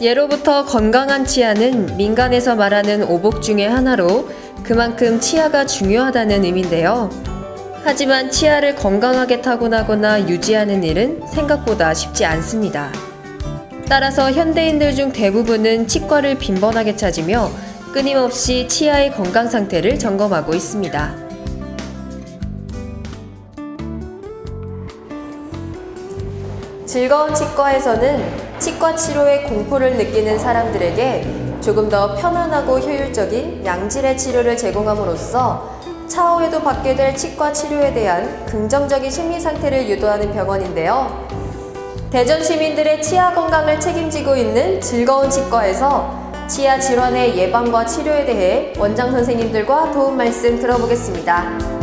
예로부터 건강한 치아는 민간에서 말하는 오복 중의 하나로 그만큼 치아가 중요하다는 의미인데요. 하지만 치아를 건강하게 타고나거나 유지하는 일은 생각보다 쉽지 않습니다. 따라서 현대인들 중 대부분은 치과를 빈번하게 찾으며 끊임없이 치아의 건강 상태를 점검하고 있습니다. 즐거운 치과에서는 치과 치료에 공포를 느끼는 사람들에게 조금 더 편안하고 효율적인 양질의 치료를 제공함으로써 차후에도 받게 될 치과 치료에 대한 긍정적인 심리 상태를 유도하는 병원인데요. 대전 시민들의 치아 건강을 책임지고 있는 즐거운 치과에서 치아 질환의 예방과 치료에 대해 원장 선생님들과 도움 말씀 들어보겠습니다.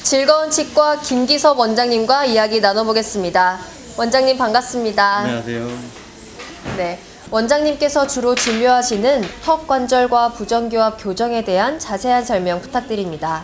즐거운 치과 김기섭 원장님과 이야기 나눠보겠습니다. 원장님 반갑습니다. 안녕하세요. 네, 원장님께서 주로 진료하시는 턱 관절과 부정교합 교정에 대한 자세한 설명 부탁드립니다.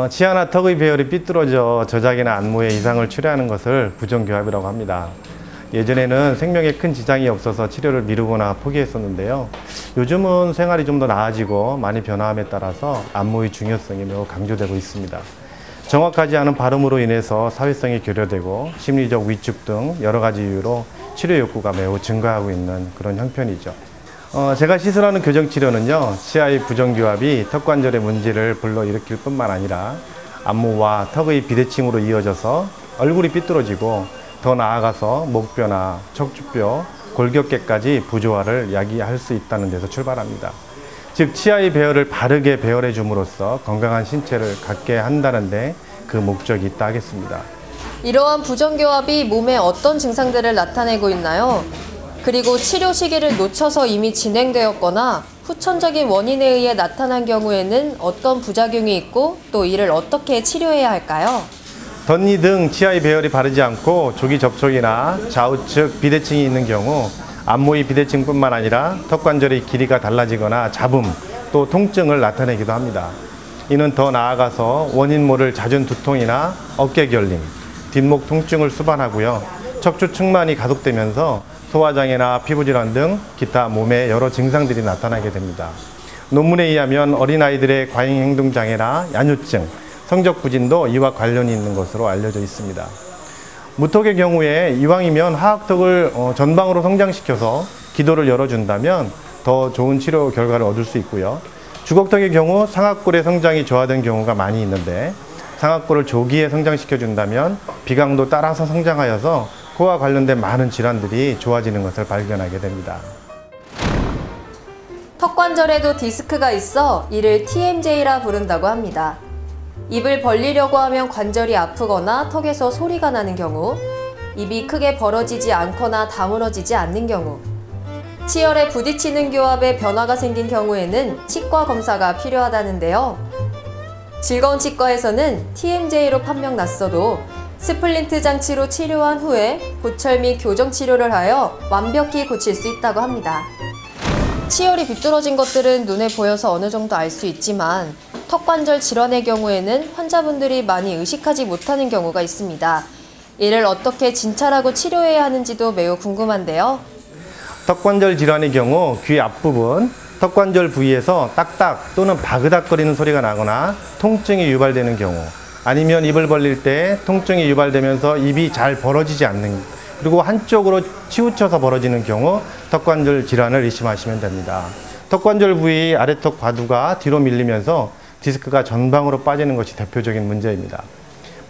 치아나 턱의 배열이 삐뚤어져 저작이나 안무에 이상을 초래하는 것을 부정교합이라고 합니다. 예전에는 생명에 큰 지장이 없어서 치료를 미루거나 포기했었는데요. 요즘은 생활이 좀 더 나아지고 많이 변화함에 따라서 안무의 중요성이 매우 강조되고 있습니다. 정확하지 않은 발음으로 인해서 사회성이 결여되고 심리적 위축 등 여러 가지 이유로 치료 욕구가 매우 증가하고 있는 그런 형편이죠. 제가 시술하는 교정치료는요, 치아의 부정교합이 턱관절의 문제를 불러일으킬 뿐만 아니라 안무와 턱의 비대칭으로 이어져서 얼굴이 삐뚤어지고 더 나아가서 목뼈나 척추뼈, 골격계까지 부조화를 야기할 수 있다는 데서 출발합니다. 즉 치아의 배열을 바르게 배열해 줌으로써 건강한 신체를 갖게 한다는데 그 목적이 있다 하겠습니다. 이러한 부정교합이 몸에 어떤 증상들을 나타내고 있나요? 그리고 치료 시기를 놓쳐서 이미 진행되었거나 후천적인 원인에 의해 나타난 경우에는 어떤 부작용이 있고 또 이를 어떻게 치료해야 할까요? 덧니 등 치아의 배열이 바르지 않고 조기 접촉이나 좌우측 비대칭이 있는 경우 안무의 비대칭뿐만 아니라 턱관절의 길이가 달라지거나 잡음, 또 통증을 나타내기도 합니다. 이는 더 나아가서 원인 모를 잦은 두통이나 어깨 결림, 뒷목 통증을 수반하고요. 척추 측만이 가속되면서 소화장애나 피부질환 등 기타 몸의 여러 증상들이 나타나게 됩니다. 논문에 의하면 어린아이들의 과잉행동장애나 야뇨증, 성적부진도 이와 관련이 있는 것으로 알려져 있습니다. 무턱의 경우에 이왕이면 하악턱을 전방으로 성장시켜서 기도를 열어준다면 더 좋은 치료 결과를 얻을 수 있고요. 주걱턱의 경우 상악골의 성장이 저하된 경우가 많이 있는데 상악골을 조기에 성장시켜준다면 비강도 따라서 성장하여서 코와 관련된 많은 질환들이 좋아지는 것을 발견하게 됩니다. 턱관절에도 디스크가 있어 이를 TMJ라 부른다고 합니다. 입을 벌리려고 하면 관절이 아프거나 턱에서 소리가 나는 경우, 입이 크게 벌어지지 않거나 다물어지지 않는 경우, 치열에 부딪히는 교합에 변화가 생긴 경우에는 치과 검사가 필요하다는데요. 즐거운 치과에서는 TMJ로 판명났어도 스플린트 장치로 치료한 후에 보철 및 교정 치료를 하여 완벽히 고칠 수 있다고 합니다. 치열이 비뚤어진 것들은 눈에 보여서 어느 정도 알 수 있지만 턱관절 질환의 경우에는 환자분들이 많이 의식하지 못하는 경우가 있습니다. 이를 어떻게 진찰하고 치료해야 하는지도 매우 궁금한데요. 턱관절 질환의 경우 귀 앞부분, 턱관절 부위에서 딱딱 또는 바그닥거리는 소리가 나거나 통증이 유발되는 경우, 아니면 입을 벌릴 때 통증이 유발되면서 입이 잘 벌어지지 않는, 그리고 한쪽으로 치우쳐서 벌어지는 경우 턱관절 질환을 의심하시면 됩니다. 턱관절 부위 아래턱 과두가 뒤로 밀리면서 디스크가 전방으로 빠지는 것이 대표적인 문제입니다.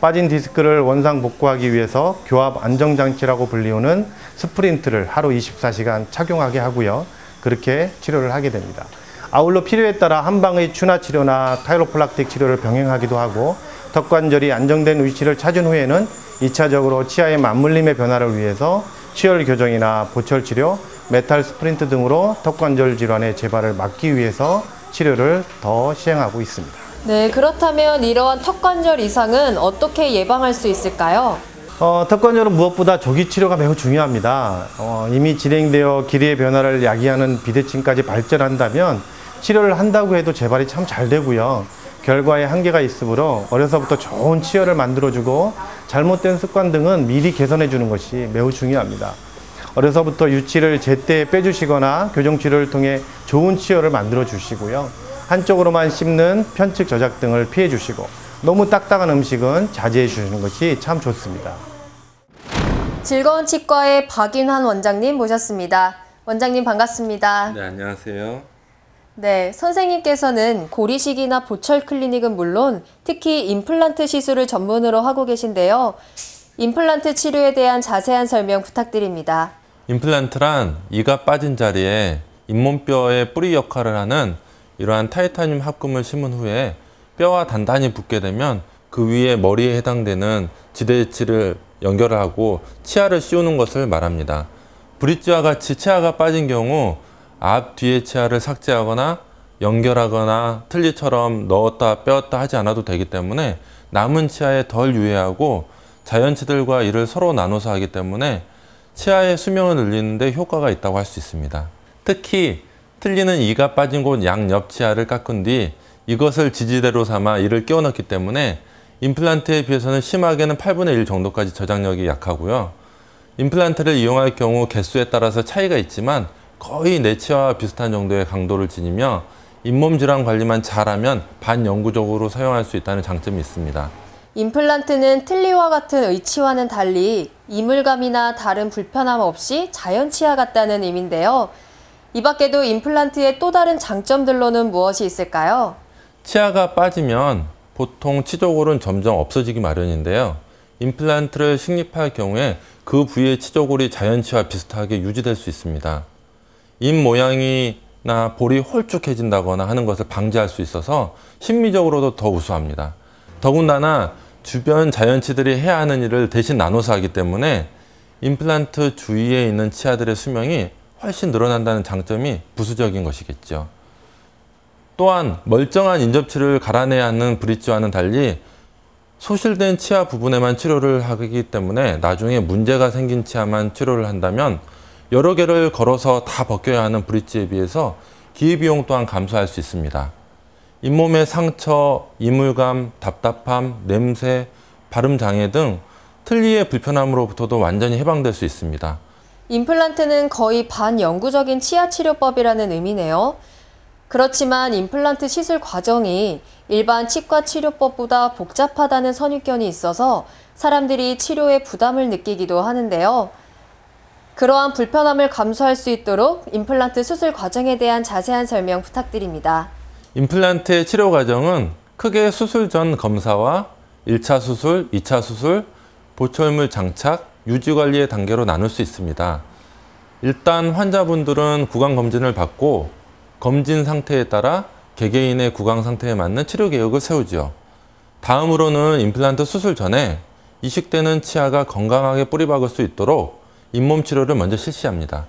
빠진 디스크를 원상 복구하기 위해서 교합 안정장치라고 불리우는 스프린트를 하루 24시간 착용하게 하고요. 그렇게 치료를 하게 됩니다. 아울러 필요에 따라 한방의 추나 치료나 카이로플락틱 치료를 병행하기도 하고 턱관절이 안정된 위치를 찾은 후에는 2차적으로 치아의 맞물림의 변화를 위해서 치열 교정이나 보철 치료, 메탈 스프린트 등으로 턱관절 질환의 재발을 막기 위해서 치료를 더 시행하고 있습니다. 네, 그렇다면 이러한 턱관절 이상은 어떻게 예방할 수 있을까요? 턱관절은 무엇보다 조기 치료가 매우 중요합니다. 이미 진행되어 길이의 변화를 야기하는 비대칭까지 발전한다면 치료를 한다고 해도 재발이 참 잘 되고요. 결과에 한계가 있으므로 어려서부터 좋은 치열을 만들어주고 잘못된 습관 등은 미리 개선해 주는 것이 매우 중요합니다. 어려서부터 유치를 제때 빼주시거나 교정치료를 통해 좋은 치열을 만들어 주시고요. 한쪽으로만 씹는 편측 저작 등을 피해 주시고 너무 딱딱한 음식은 자제해 주시는 것이 참 좋습니다. 즐거운 치과의 박인환 원장님 모셨습니다. 원장님 반갑습니다. 네, 안녕하세요. 네, 선생님께서는 고리식이나 보철 클리닉은 물론 특히 임플란트 시술을 전문으로 하고 계신데요. 임플란트 치료에 대한 자세한 설명 부탁드립니다. 임플란트란 이가 빠진 자리에 잇몸뼈의 뿌리 역할을 하는 이러한 타이타늄 합금을 심은 후에 뼈와 단단히 붙게 되면 그 위에 머리에 해당되는 지대치를 연결을 하고 치아를 씌우는 것을 말합니다. 브릿지와 같이 치아가 빠진 경우 앞 뒤의 치아를 삭제하거나 연결하거나 틀니처럼 넣었다 빼었다 하지 않아도 되기 때문에 남은 치아에 덜 유해하고 자연치들과 이를 서로 나눠서 하기 때문에 치아의 수명을 늘리는 데 효과가 있다고 할 수 있습니다. 특히 틀니는 이가 빠진 곳 양옆 치아를 깎은 뒤 이것을 지지대로 삼아 이를 끼워 넣기 때문에 임플란트에 비해서는 심하게는 8분의 1 정도까지 저장력이 약하고요. 임플란트를 이용할 경우 개수에 따라서 차이가 있지만 거의 내 치아와 비슷한 정도의 강도를 지니며 잇몸 질환 관리만 잘하면 반영구적으로 사용할 수 있다는 장점이 있습니다. 임플란트는 틀니와 같은 의치와는 달리 이물감이나 다른 불편함 없이 자연 치아 같다는 의미인데요. 이 밖에도 임플란트의 또 다른 장점들로는 무엇이 있을까요? 치아가 빠지면 보통 치조골은 점점 없어지기 마련인데요. 임플란트를 식립할 경우에 그 부위의 치조골이 자연 치아와 비슷하게 유지될 수 있습니다. 입 모양이나 볼이 홀쭉해진다거나 하는 것을 방지할 수 있어서 심미적으로도 더 우수합니다. 더군다나 주변 자연치들이 해야 하는 일을 대신 나눠서 하기 때문에 임플란트 주위에 있는 치아들의 수명이 훨씬 늘어난다는 장점이 부수적인 것이겠죠. 또한 멀쩡한 인접치를 갈아내야 하는 브릿지와는 달리 소실된 치아 부분에만 치료를 하기 때문에 나중에 문제가 생긴 치아만 치료를 한다면 여러 개를 걸어서 다 벗겨야 하는 브릿지에 비해서 기회비용 또한 감소할 수 있습니다. 잇몸의 상처, 이물감, 답답함, 냄새, 발음장애 등 틀니의 불편함으로부터도 완전히 해방될 수 있습니다. 임플란트는 거의 반영구적인 치아 치료법이라는 의미네요. 그렇지만 임플란트 시술 과정이 일반 치과 치료법보다 복잡하다는 선입견이 있어서 사람들이 치료에 부담을 느끼기도 하는데요. 그러한 불편함을 감수할 수 있도록 임플란트 수술 과정에 대한 자세한 설명 부탁드립니다. 임플란트의 치료 과정은 크게 수술 전 검사와 1차 수술, 2차 수술, 보철물 장착, 유지관리의 단계로 나눌 수 있습니다. 일단 환자분들은 구강검진을 받고 검진 상태에 따라 개개인의 구강 상태에 맞는 치료 계획을 세우죠. 다음으로는 임플란트 수술 전에 이식되는 치아가 건강하게 뿌리박을 수 있도록 잇몸 치료를 먼저 실시합니다.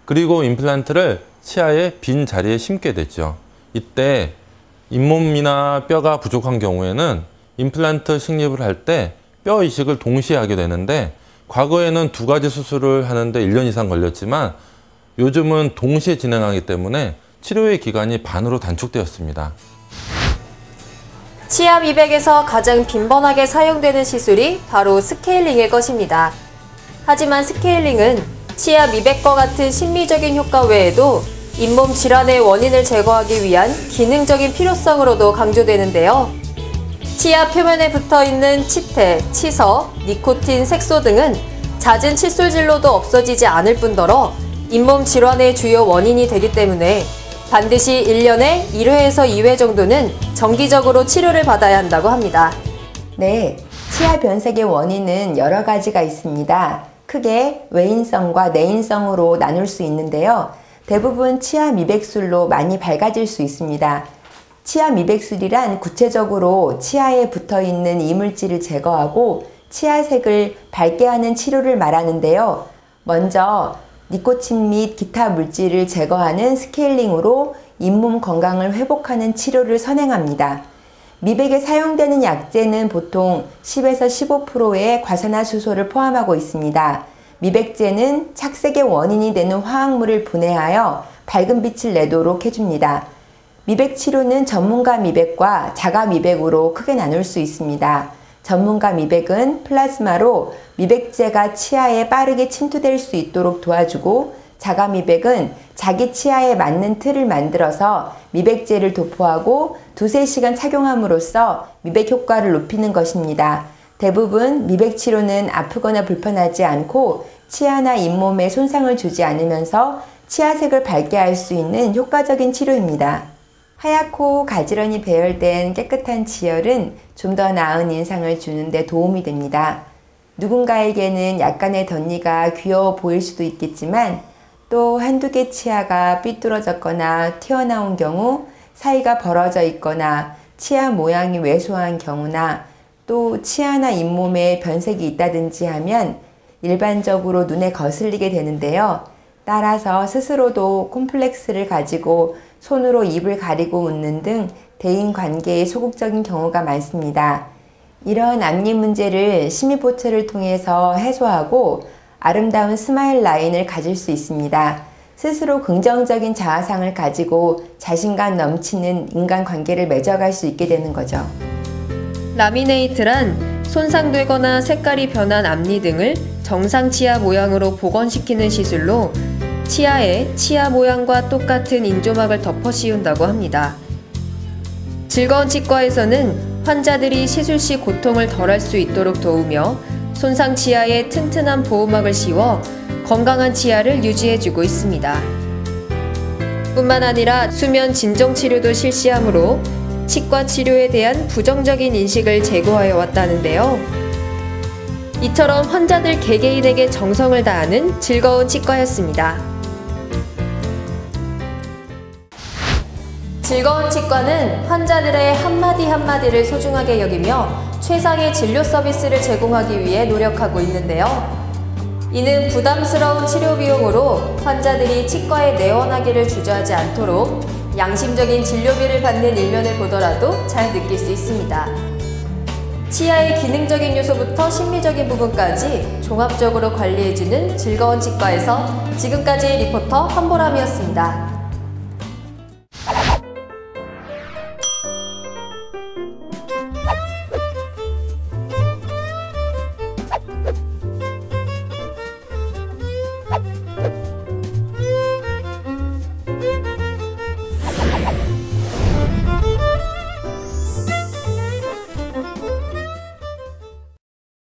그리고 임플란트를 치아의 빈 자리에 심게 되죠. 이때 잇몸이나 뼈가 부족한 경우에는 임플란트 식립을 할 때 뼈 이식을 동시에 하게 되는데 과거에는 2가지 수술을 하는데 1년 이상 걸렸지만 요즘은 동시에 진행하기 때문에 치료의 기간이 반으로 단축되었습니다. 치아 미백에서 가장 빈번하게 사용되는 시술이 바로 스케일링일 것입니다. 하지만 스케일링은 치아 미백과 같은 심미적인 효과 외에도 잇몸 질환의 원인을 제거하기 위한 기능적인 필요성으로도 강조되는데요. 치아 표면에 붙어있는 치태, 치석, 니코틴, 색소 등은 잦은 칫솔질로도 없어지지 않을 뿐더러 잇몸 질환의 주요 원인이 되기 때문에 반드시 1년에 1회에서 2회 정도는 정기적으로 치료를 받아야 한다고 합니다. 네, 치아 변색의 원인은 여러 가지가 있습니다. 크게 외인성과 내인성으로 나눌 수 있는데요. 대부분 치아 미백술로 많이 밝아질 수 있습니다. 치아 미백술이란 구체적으로 치아에 붙어있는 이물질을 제거하고 치아색을 밝게 하는 치료를 말하는데요. 먼저 니코틴 및 기타 물질을 제거하는 스케일링으로 잇몸 건강을 회복하는 치료를 선행합니다. 미백에 사용되는 약재는 보통 10에서 15%의 과산화수소를 포함하고 있습니다. 미백제는 착색의 원인이 되는 화학물을 분해하여 밝은 빛을 내도록 해줍니다. 미백 치료는 전문가 미백과 자가 미백으로 크게 나눌 수 있습니다. 전문가 미백은 플라즈마로 미백제가 치아에 빠르게 침투될 수 있도록 도와주고, 자가 미백은 자기 치아에 맞는 틀을 만들어서 미백제를 도포하고 2~3시간 착용함으로써 미백 효과를 높이는 것입니다. 대부분 미백 치료는 아프거나 불편하지 않고 치아나 잇몸에 손상을 주지 않으면서 치아색을 밝게 할 수 있는 효과적인 치료입니다. 하얗고 가지런히 배열된 깨끗한 치열은 좀 더 나은 인상을 주는 데 도움이 됩니다. 누군가에게는 약간의 덧니가 귀여워 보일 수도 있겠지만, 또 한두 개 치아가 삐뚤어졌거나 튀어나온 경우, 사이가 벌어져 있거나 치아 모양이 왜소한 경우나, 또 치아나 잇몸에 변색이 있다든지 하면 일반적으로 눈에 거슬리게 되는데요. 따라서 스스로도 콤플렉스를 가지고 손으로 입을 가리고 웃는 등 대인관계에 소극적인 경우가 많습니다. 이런 앞니 문제를 심의보철을 통해서 해소하고 아름다운 스마일 라인을 가질 수 있습니다. 스스로 긍정적인 자아상을 가지고 자신감 넘치는 인간관계를 맺어갈 수 있게 되는 거죠. 라미네이트란 손상되거나 색깔이 변한 앞니 등을 정상 치아 모양으로 복원시키는 시술로 치아에 치아 모양과 똑같은 인조막을 덮어 씌운다고 합니다. 즐거운 치과에서는 환자들이 시술 시 고통을 덜할 수 있도록 도우며 손상 치아에 튼튼한 보호막을 씌워 건강한 치아를 유지해주고 있습니다. 뿐만 아니라 수면 진정 치료도 실시하므로 치과 치료에 대한 부정적인 인식을 제거하여 왔다는데요. 이처럼 환자들 개개인에게 정성을 다하는 즐거운 치과였습니다. 즐거운 치과는 환자들의 한마디 한마디를 소중하게 여기며 최상의 진료 서비스를 제공하기 위해 노력하고 있는데요. 이는 부담스러운 치료 비용으로 환자들이 치과에 내원하기를 주저하지 않도록 양심적인 진료비를 받는 일면을 보더라도 잘 느낄 수 있습니다. 치아의 기능적인 요소부터 심리적인 부분까지 종합적으로 관리해주는 즐거운 치과에서 지금까지 리포터 한보람이었습니다.